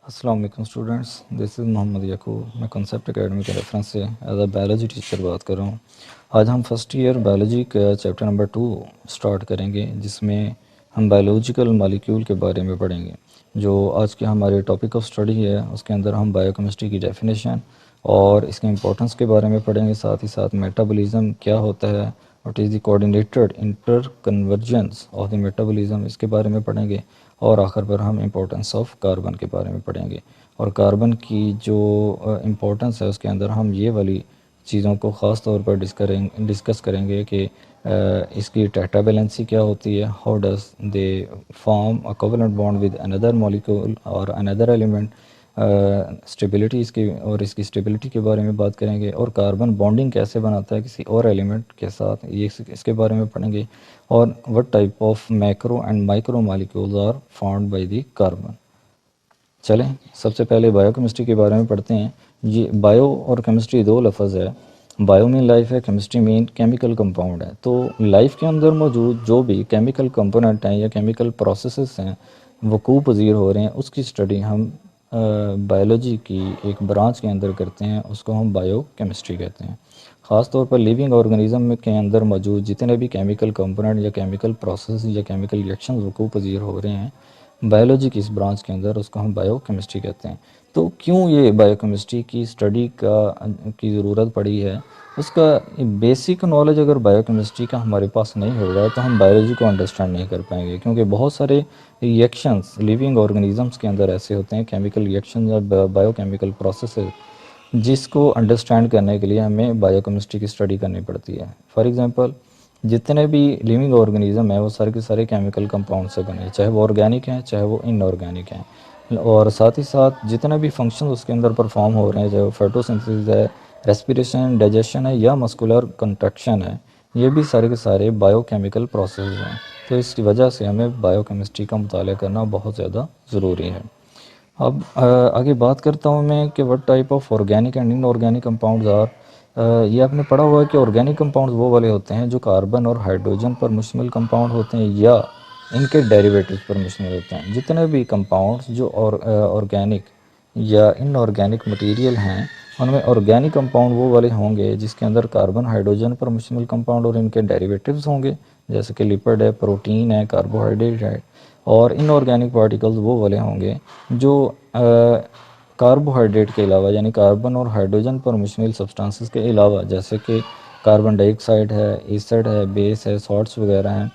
अस्सलाम वालेकुम students, this is Mohammad याकूब। मैं कॉन्सेप्ट एकेडमी के रेफरेंस से एज अ बायोलॉजी टीचर बात कर रहा हूँ। आज हम फर्स्ट ईयर बायोलॉजी का चैप्टर नंबर 2 स्टार्ट करेंगे, जिसमें हम बायोलॉजिकल मॉलिक्यूल के बारे में पढ़ेंगे। जो आज के हमारे टॉपिक ऑफ स्टडी है, उसके अंदर हम बायोकेमिस्ट्री की डेफिनेशन और इसके इंपॉर्टेंस के बारे में पढ़ेंगे। साथ ही साथ मेटाबॉलिज्म क्या होता है, what is the coordinated inter convergence of the metabolism, इसके बारे में पढ़ेंगे। और आखिर पर हम इम्पोर्टेंस ऑफ कार्बन के बारे में पढ़ेंगे। और कार्बन की जो इम्पोर्टेंस है, उसके अंदर हम ये वाली चीज़ों को ख़ास तौर पर डिस्कस करेंगे कि इसकी टेट्रा वैलेंसी क्या होती है, how does they form a covalent bond with another molecule और अनदर एलिमेंट, स्टेबिलिटी इसकी और इसकी स्टेबिलिटी के बारे में बात करेंगे। और कार्बन बॉन्डिंग कैसे बनाता है किसी और एलिमेंट के साथ, ये इसके बारे में पढ़ेंगे। और what type of macro and micro molecules are formed by the carbon. चलें, सबसे पहले बायोकेमिस्ट्री के बारे में पढ़ते हैं। ये बायो और केमिस्ट्री दो लफ्ज़ है। बायो मीन लाइफ है, केमिस्ट्री मीन केमिकल कंपाउंड है। तो लाइफ के अंदर मौजूद जो भी केमिकल कंपोनेंट हैं या केमिकल प्रोसेसेस हैं वकूफ़ पज़ीर हो रहे हैं, उसकी स्टडी हम बायोलॉजी की एक ब्रांच के अंदर करते हैं, उसको हम बायो केमिस्ट्री कहते हैं। ख़ास तौर पर लिविंग ऑर्गेनिज्म के अंदर मौजूद जितने भी केमिकल कंपोनेंट या केमिकल प्रोसेस या केमिकल रिएक्शन वकूफ़ पज़ीर हो रहे हैं बायोलॉजी की इस ब्रांच के अंदर, उसको हम बायो केमिस्ट्री कहते हैं। तो क्यों ये बायो केमिस्ट्री की स्टडी की ज़रूरत पड़ी है, उसका बेसिक नॉलेज अगर बायो केमिस्ट्री का हमारे पास नहीं होगा तो हम बायोलॉजी को अंडरस्टैंड नहीं कर पाएंगे। क्योंकि बहुत सारे रिएक्शंस लिविंग ऑर्गेनिजम्स के अंदर ऐसे होते हैं, केमिकल रिएक्शन या बायोकेमिकल प्रोसेसेस, जिसको अंडरस्टैंड करने के लिए हमें बायोकेमिस्ट्री की स्टडी करनी पड़ती है। फॉर एग्जांपल, जितने भी लिविंग ऑर्गेनिज्म है वो सारे के सारे केमिकल कंपाउंड से बने हैं, चाहे वो ऑर्गेनिक हैं चाहे वो इनऑर्गेनिक हैं। और साथ ही साथ जितने भी फंक्शन उसके अंदर परफॉर्म हो रहे हैं, चाहे वो फोटोसिंथेसिस है, रेस्पिरेशन, डाइजेशन है या मस्कुलर कंट्रक्शन है, ये भी सारे के सारे बायोकेमिकल प्रोसेस हैं। तो इस वजह से हमें बायोकेमिस्ट्री का मुताला करना बहुत ज़्यादा ज़रूरी है। अब आगे बात करता हूँ मैं कि what type of organic and inorganic compounds are. ये आपने पढ़ा हुआ है कि ऑर्गेनिक कंपाउंड्स वो वाले होते हैं जो कार्बन और हाइड्रोजन पर मुश्तमिल कंपाउंड होते हैं या इनके डेरिवेटिव्स पर मुश्तमिल होते हैं। जितने भी कंपाउंड्स जो ऑर्गेनिक या इनऑर्गेनिक मटेरियल हैं, उनमें ऑर्गेनिक कंपाउंड वो वाले होंगे जिसके अंदर कार्बन हाइड्रोजन पर मुश्तमिल कंपाउंड और इनके डेरिवेटिव्स होंगे, जैसे कि लिपिड है, प्रोटीन है, कार्बोहाइड्रेट है। और इनऑर्गेनिक पार्टिकल्स वो वाले होंगे जो कार्बोहाइड्रेट के अलावा, यानी कार्बन और हाइड्रोजन पर मुश्तमिल सब्सटेंसेस के अलावा, जैसे कि कार्बन डाइऑक्साइड है, एसिड है, बेस है, सॉल्ट्स वगैरह हैं।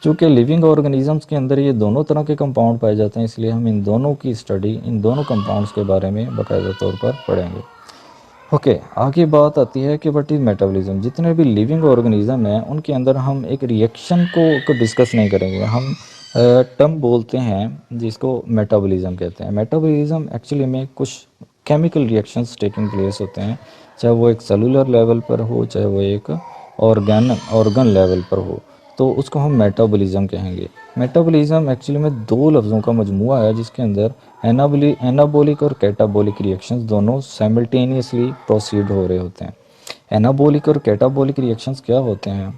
चूँकि लिविंग ऑर्गेनिजम्स के अंदर ये दोनों तरह के कंपाउंड पाए जाते हैं, इसलिए हम इन दोनों की स्टडी, इन दोनों कंपाउंड्स के बारे में बाकायदा तौर पर पढ़ेंगे। ओके, आगे बात आती है कि व्हाट इज़ मेटाबॉलिज्म। जितने भी लिविंग ऑर्गेनिज्म हैं उनके अंदर हम एक रिएक्शन को डिस्कस नहीं करेंगे, हम टर्म बोलते हैं जिसको मेटाबॉलिज्म कहते हैं। मेटाबॉलिज्म एक्चुअली में कुछ केमिकल रिएक्शंस टेकिंग प्लेस होते हैं, चाहे वो एक सेलुलर लेवल पर हो, चाहे वो एक ऑर्गन लेवल पर हो, तो उसको हम मेटाबॉलिज्म कहेंगे। मेटाबॉलिज्म एक्चुअली में दो लफ्ज़ों का मजमूआ है, जिसके अंदर एनाबॉलिक और कैटाबॉलिक रिएक्शंस दोनों साइमल्टेनियसली प्रोसीड हो रहे होते हैं। एनाबॉलिक और कैटाबॉलिक रिएक्शंस क्या होते हैं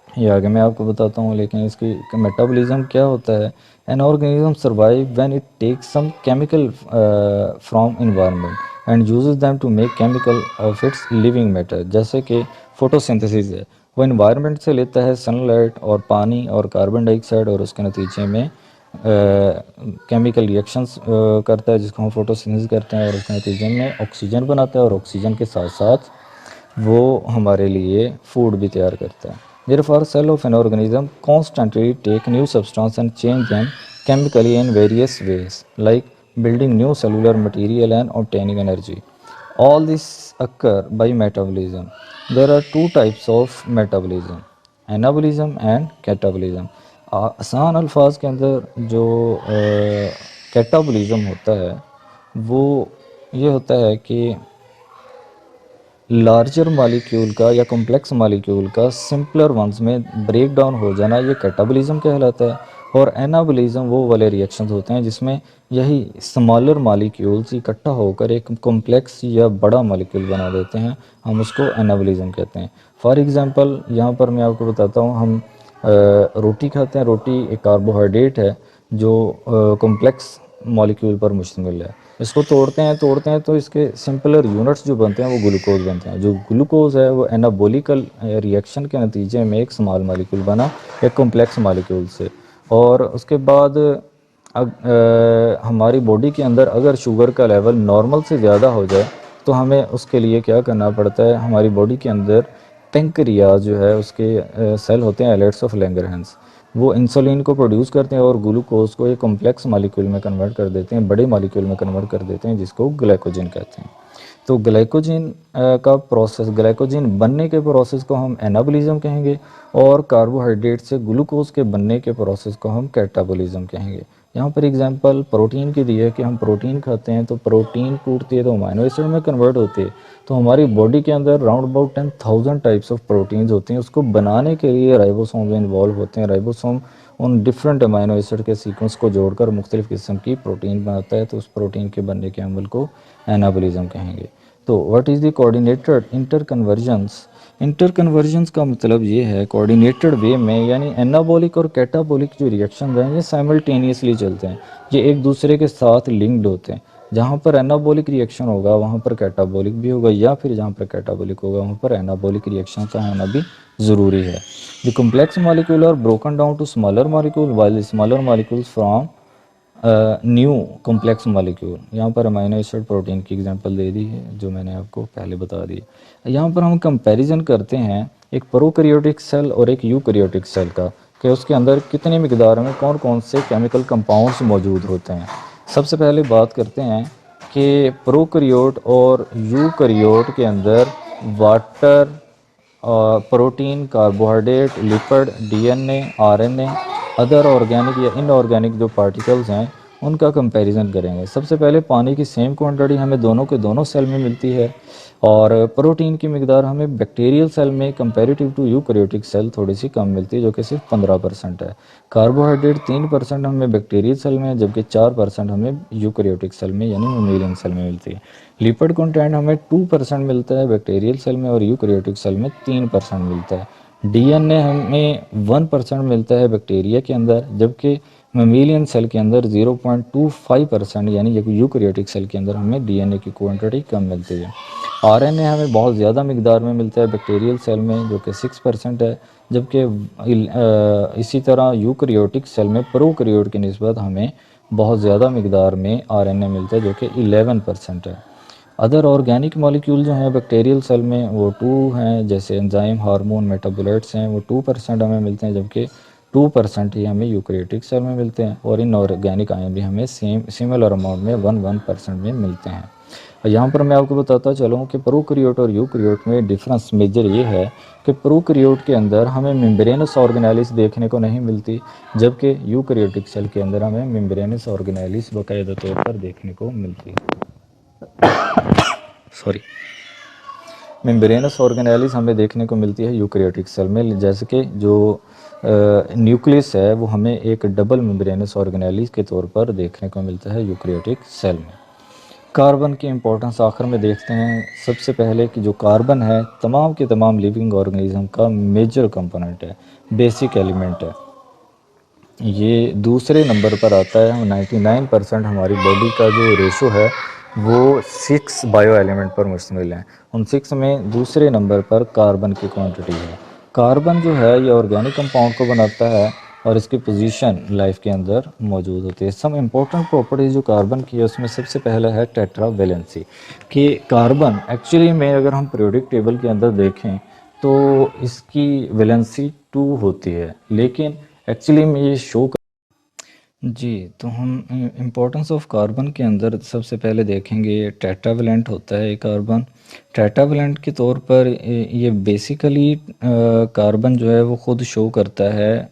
ये आगे मैं आपको बताता हूँ, लेकिन इसकी मेटाबॉलिज्म क्या होता है। An organism survive when it takes some chemical from environment and uses them to make chemical of its living matter. जैसे कि फोटोसिंथेसिस है, वो इन्वायरमेंट से लेता है सनलाइट और पानी और कार्बन डाइऑक्साइड, और उसके नतीजे में केमिकल रिएक्शंस करता है, जिसको हम फोटोसिंथेसिस करते हैं, और उसके नतीजे में ऑक्सीजन बनाता है, और ऑक्सीजन के साथ साथ वो हमारे लिए फूड भी तैयार करता है। Therefore, cell of an organism constantly take new substance and change them chemically in various ways, like building new cellular material and obtaining energy. All this occur by metabolism. There are two types of metabolism, anabolism and catabolism. आसान अल्फाज के अंदर जो catabolism होता है वो ये होता है कि लार्जर मालिक्यूल का या कॉम्प्लेक्स मालिक्यूल का सिंपलर वंस में ब्रेक डाउन हो जाना, ये कैटाबॉलिज्म कहलाता है। और एनाबॉलिज्म वो वाले रिएक्शंस होते हैं जिसमें यही स्मॉलर मालिक्यूल्स इकट्ठा होकर एक कॉम्प्लेक्स या बड़ा मालिक्यूल बना देते हैं, हम उसको एनाबॉलिज्म कहते हैं। फॉर एग्जांपल यहाँ पर मैं आपको बताता हूँ, हम रोटी खाते हैं। रोटी एक कार्बोहाइड्रेट है जो कॉम्प्लेक्स मॉलिक्यूल पर मुश्तमिल है। इसको तोड़ते हैं तो इसके सिंपलर यूनिट्स जो बनते हैं वो ग्लूकोज बनते हैं। जो ग्लूकोज है वो एनाबॉलिकल रिएक्शन के नतीजे में एक स्मॉल मॉलिक्यूल बना एक कॉम्प्लेक्स मॉलिक्यूल से। और उसके बाद हमारी बॉडी के अंदर अगर शुगर का लेवल नॉर्मल से ज़्यादा हो जाए तो हमें उसके लिए क्या करना पड़ता है, हमारी बॉडी के अंदर पेंक्रियाज जो है उसके सेल होते हैं एलेट्स ऑफ लैंगरहैंस, वो इंसुलिन को प्रोड्यूस करते हैं और ग्लूकोज को एक कॉम्प्लेक्स मॉलिक्यूल में कन्वर्ट कर देते हैं, बड़े मॉलिक्यूल में कन्वर्ट कर देते हैं, जिसको ग्लाइकोजन कहते हैं। तो ग्लाइकोजन का प्रोसेस, ग्लाइकोजन बनने के प्रोसेस को हम एनाबॉलिज्म कहेंगे और कार्बोहाइड्रेट से ग्लूकोज के बनने के प्रोसेस को हम कैटाबॉलिज्म कहेंगे। यहाँ पर एग्जांपल प्रोटीन की दी है कि हम प्रोटीन खाते हैं तो प्रोटीन टूटती है तो अमाइनो एसिड में कन्वर्ट होती है। तो हमारी बॉडी के अंदर round about 10,000 types of proteins होते हैं। उसको बनाने के लिए राइबोसोम इन्वॉल्व होते हैं। राइबोसोम उन डिफरेंट अमाइनो एसिड के सीक्वेंस को जोड़कर मुख्तलिफ़ किस्म की प्रोटीन बनाता है। तो उस प्रोटीन के बनने के अमल को एनाबॉलिज्म कहेंगे। तो व्हाट इज़ द कोऑर्डिनेटेड इंटरकन्वर्जन्स? इंटरकन्वर्जन्स का मतलब ये है कोऑर्डिनेटेड वे में, यानी एनाबॉलिक और कैटाबॉलिक जो रिएक्शन हैं ये साइमल्टेनियसली चलते हैं, ये एक दूसरे के साथ लिंक्ड होते हैं। जहाँ पर एनाबॉलिक रिएक्शन होगा वहाँ पर कैटाबॉलिक भी होगा, या फिर जहाँ पर कैटाबॉलिक होगा वहाँ पर एनाबॉलिक रिएक्शन का होना भी ज़रूरी है। The complex molecule are broken down to smaller molecule while smaller molecules from new complex molecule. यहाँ पर अमाइनो एसिड प्रोटीन की एग्जांपल दे दी है जो मैंने आपको पहले बता दी। यहाँ पर हम कंपैरिजन करते हैं एक प्रोकैरियोटिक सेल और एक यूकैरियोटिक सेल का, कि उसके अंदर कितनी मिकदार में कौन कौन से केमिकल कंपाउंड्स मौजूद होते हैं। सबसे पहले बात करते हैं कि प्रोकैरियोट और यूकैरियोट के अंदर water, protein, carbohydrate, lipid, DNA, RNA, other organic या इनऑर्गेनिक जो पार्टिकल्स हैं उनका कंपैरिजन करेंगे। सबसे पहले पानी की सेम क्वांटिटी हमें दोनों के दोनों सेल में मिलती है, और प्रोटीन की मिकदार हमें बैक्टीरियल सेल में कंपैरेटिव टू यूकैरियोटिक सेल थोड़ी सी कम मिलती है, जो कि सिर्फ 15% है। कार्बोहाइड्रेट 3% हमें बैक्टीरियल सेल में, जबकि 4% हमें यूकैरियोटिक सेल में यानी मेमेलियन सेल में मिलती है। लिपिड कंटेंट हमें 2% मिलता है बैक्टीरियल सेल में, और यूकैरियोटिक सेल में 3% मिलता है। डीएनए हमें 1% मिलता है बैक्टीरिया के अंदर, जबकि मेमेलियन सेल के अंदर 0.25% यानी यूकैरियोटिक सेल के अंदर हमें डीएनए की क्वांटिटी कम मिलती है। आरएनए हमें बहुत ज़्यादा मिकदार में मिलता है बैक्टीरियल सेल में, जो कि 6% है, जबकि इसी तरह यूकैरियोटिक सेल में प्रोकैरियोट की निस्बत हमें बहुत ज़्यादा मिकदार में आरएनए मिलता है, जो कि 11% है। अदर ऑर्गेनिक मॉलिक्यूल जो हैं बैक्टीरियल सेल में वो 2 हैं, जैसे एंजाइम, हार्मोन, मेटाबोलाइट्स हैं, वो 2% हमें मिलते हैं, जबकि 2% ही हमें यूकैरियोटिक सेल में मिलते हैं। और इनऑर्गेनिक आयन भी हमें सिमिलर अमाउंट में 1% में मिलते हैं। और यहाँ पर मैं आपको बताता चलूँ कि प्रोकैरियोट और यूकैरियोट में डिफरेंस मेजर ये है कि प्रोकैरियोट के अंदर हमें मेम्ब्रेनस ऑर्गेनेलिस देखने को नहीं मिलती, जबकि यूकैरियोटिक सेल के अंदर हमें मेम्ब्रेनस ऑर्गेनेलिस बाकायदा तौर पर देखने को मिलती है। सॉरी, मेम्ब्रेनस ऑर्गेनेलिस हमें देखने को मिलती है यूकैरियोटिक सेल में, जैसे कि जो न्यूक्लियस है वो हमें एक डबल मेम्ब्रेनस ऑर्गेनेलिस के तौर पर देखने को मिलता है यूकैरियोटिक सेल में। कार्बन की इंपॉर्टेंस आखिर में देखते हैं। सबसे पहले कि जो कार्बन है तमाम के तमाम लिविंग ऑर्गेनिज्म का मेजर कंपोनेंट है, बेसिक एलिमेंट है। ये दूसरे नंबर पर आता है। 99% हमारी बॉडी का जो रेशो है वो 6 बायो एलिमेंट पर मुश्तमिल है। उन 6 में दूसरे नंबर पर कार्बन की क्वांटिटी है। कार्बन जो है ये ऑर्गेनिक कंपाउंड को बनाता है और इसकी पोजीशन लाइफ के अंदर मौजूद होती है। सम इम्पोर्टेंट प्रॉपर्टीज़ जो कार्बन की है उसमें सबसे पहला है टेट्रा वैलेंसी, कि कार्बन एक्चुअली में अगर हम पीरियोडिक टेबल के अंदर देखें तो इसकी वैलेंसी 2 होती है, लेकिन एक्चुअली में ये शो जी। तो हम इम्पोर्टेंस ऑफ कार्बन के अंदर सबसे पहले देखेंगे टेट्रावेलेंट होता है कार्बन। टेट्रावेलेंट के तौर पर ये बेसिकली कार्बन जो है वो ख़ुद शो करता है,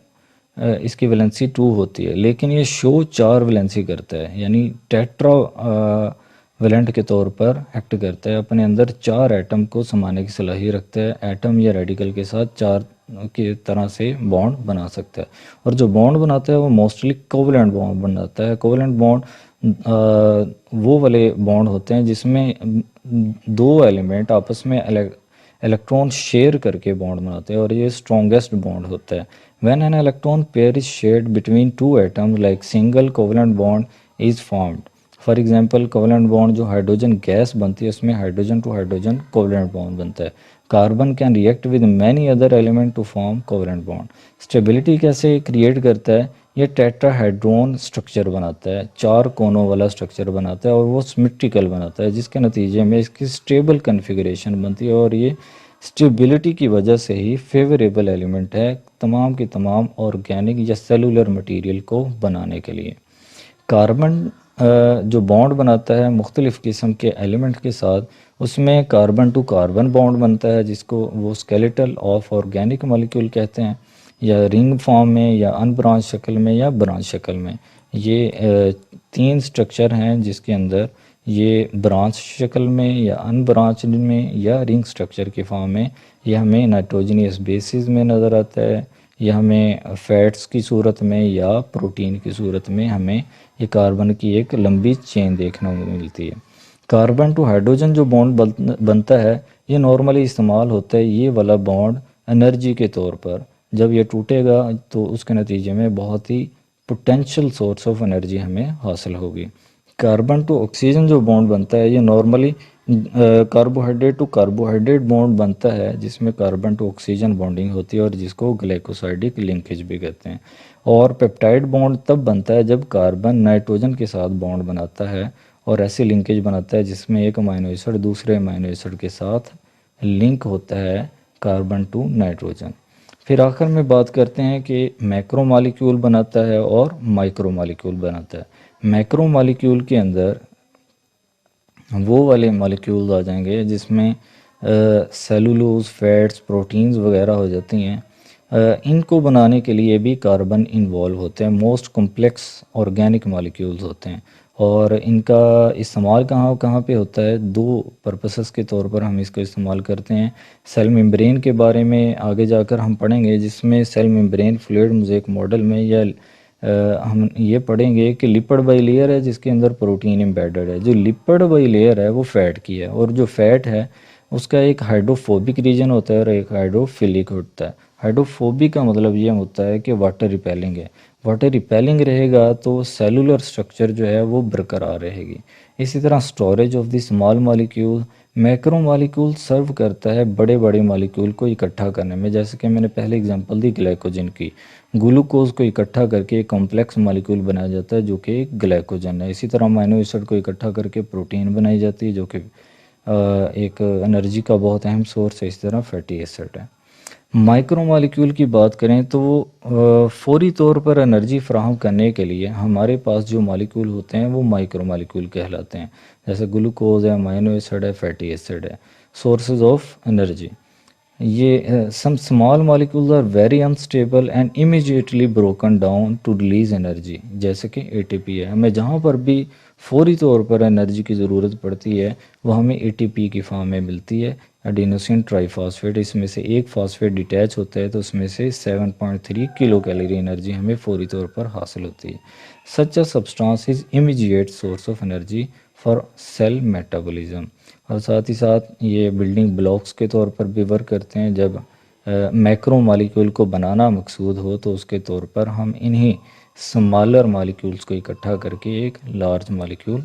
इसकी वैलेंसी 2 होती है, लेकिन ये शो 4 वैलेंसी करता है, यानी टेट्रा वेलेंट के तौर पर एक्ट करता है। अपने अंदर 4 एटम को समाने की सलाहियत रखता है। एटम या रेडिकल के साथ 4 की तरह से बॉन्ड बना सकता है, और जो बॉन्ड बनाता है वो मोस्टली कोवलेंट बॉन्ड बनाता है। कोवलेंट बॉन्ड वो वाले बॉन्ड होते हैं जिसमें 2 एलिमेंट आपस में इलेक्ट्रॉन शेयर करके बॉन्ड बनाते हैं, और ये स्ट्रॉन्गेस्ट बॉन्ड होता है। When an electron pair is shared between 2 atoms like single covalent bond is formed. For example covalent bond जो हाइड्रोजन गैस बनती है उसमें hydrogen to hydrogen covalent bond बनता है। Carbon can react with many other element to form covalent bond. Stability कैसे create करता है, ये टेट्राहेड्रॉन स्ट्रक्चर बनाता है, 4 कोनों वाला स्ट्रक्चर बनाता है और वो सिमेट्रिकल बनाता है, जिसके नतीजे में इसकी स्टेबल कन्फिगरेशन बनती है और ये स्टेबिलिटी की वजह से ही फेवरेबल एलिमेंट है तमाम की तमाम ऑर्गेनिक या सेलुलर मटेरियल को बनाने के लिए। कार्बन जो बॉन्ड बनाता है मुख्तलिफ़ किस्म के एलिमेंट के साथ, उसमें कार्बन टू कार्बन बॉन्ड बनता है जिसको वो स्केलेटल ऑफ ऑर्गेनिक मॉलिक्यूल कहते हैं, या रिंग फॉर्म में या अनब्रांच शक्ल में या ब्रांच शक्ल में। ये 3 स्ट्रक्चर हैं जिसके अंदर ये ब्रांच शक्ल में या अनब्रांच में या रिंग स्ट्रक्चर की फॉर्म में ये हमें नाइट्रोजनियस बेसिस में नज़र आता है, या हमें फैट्स की सूरत में या प्रोटीन की सूरत में हमें ये कार्बन की एक लंबी चेन देखने को मिलती है। कार्बन टू हाइड्रोजन जो बॉन्ड बनता है ये नॉर्मली इस्तेमाल होता है ये वाला बॉन्ड एनर्जी के तौर पर। जब ये टूटेगा तो उसके नतीजे में बहुत ही पोटेंशियल सोर्स ऑफ एनर्जी हमें हासिल होगी। कार्बन टू ऑक्सीजन जो बॉन्ड बनता है ये normally carbohydrate to carbohydrate bond बनता है जिसमें कार्बन टू ऑक्सीजन बॉन्डिंग होती है और जिसको ग्लाइकोसाइडिक लिंकेज भी कहते हैं। और पेप्टाइड बॉन्ड तब बनता है जब कार्बन नाइट्रोजन के साथ बॉन्ड बनाता है और ऐसी लिंकेज बनाता है जिसमें एक अमीनो एसिड दूसरे अमीनो एसिड के साथ लिंक होता है कार्बन टू नाइट्रोजन। फिर आखिर में बात करते हैं कि मैक्रो मॉलिक्यूल बनाता है और माइक्रो मॉलिक्यूल बनाता है। मैक्रो मॉलिक्यूल के अंदर वो वाले मॉलिक्यूल्स आ जाएंगे जिसमें सेलुलोज फैट्स प्रोटीन्स वगैरह हो जाती हैं। इनको बनाने के लिए भी कार्बन इन्वॉल्व होते हैं, मोस्ट कॉम्प्लेक्स ऑर्गेनिक मॉलिक्यूल्स होते हैं। और इनका इस्तेमाल कहाँ कहाँ पे होता है, 2 पर्पसेस के तौर पर हम इसको इस्तेमाल करते हैं। सेल मेम्ब्रेन के बारे में आगे जाकर हम पढ़ेंगे जिसमें cell membrane fluid mosaic model में या हम ये पढ़ेंगे कि लिपिड बाई लेयर है जिसके अंदर प्रोटीन एम्बेडेड है। जो लिपिड बाई लेयर है वो फैट की है और जो फैट है उसका एक हाइड्रोफोबिक रीजन होता है और एक हाइड्रोफिलिक होता है। हाइड्रोफोबिक का मतलब ये होता है कि वाटर रिपेलिंग है। वाटर रिपेलिंग रहेगा तो सेलुलर स्ट्रक्चर जो है वो बरकरार रहेगी। इसी तरह storage of the small molecule, macro molecule serve करता है बड़े बड़े मॉलिक्यूल को इकट्ठा करने में। जैसे कि मैंने पहले एग्जांपल दी ग्लाइकोजन की, ग्लूकोज को इकट्ठा करके एक कॉम्प्लेक्स मॉलिक्यूल बनाया जाता है जो कि एक ग्लाइकोजन है। इसी तरह अमीनो एसिड को इकट्ठा करके प्रोटीन बनाई जाती है जो कि एक एनर्जी का बहुत अहम सोर्स है। इस तरह फैटी एसिड है। माइक्रो मॉलिक्यूल की बात करें तो वो फौरी तौर पर एनर्जी फ्राहम करने के लिए हमारे पास जो मॉलिक्यूल होते हैं वो माइक्रो मॉलिक्यूल कहलाते हैं। जैसे ग्लूकोज है, अमीनो एसिड है, फैटी एसिड है, सोर्सेज ऑफ एनर्जी। ये some small molecules are very unstable and immediately broken down to release energy, जैसे कि एटीपी है। हमें जहाँ पर भी फौरी तौर पर एनर्जी की ज़रूरत पड़ती है वो हमें एटीपी की फॉर्म में मिलती है, एडिनोसिन ट्राइफॉस्फेट। इसमें से एक फॉस्फेट डिटैच होता है तो उसमें से 7.3 किलो कैलोरी एनर्जी हमें फौरी तौर पर हासिल होती है। Such a substance is immediate source of energy for cell metabolism. और साथ ही साथ ये बिल्डिंग ब्लॉक्स के तौर पर भी वर्क करते हैं। जब मैक्रो मॉलिक्यूल को बनाना मकसूद हो तो उसके तौर पर हम इन्हीं स्मॉलर मॉलिक्यूल्स को इकट्ठा करके एक लार्ज मॉलिक्यूल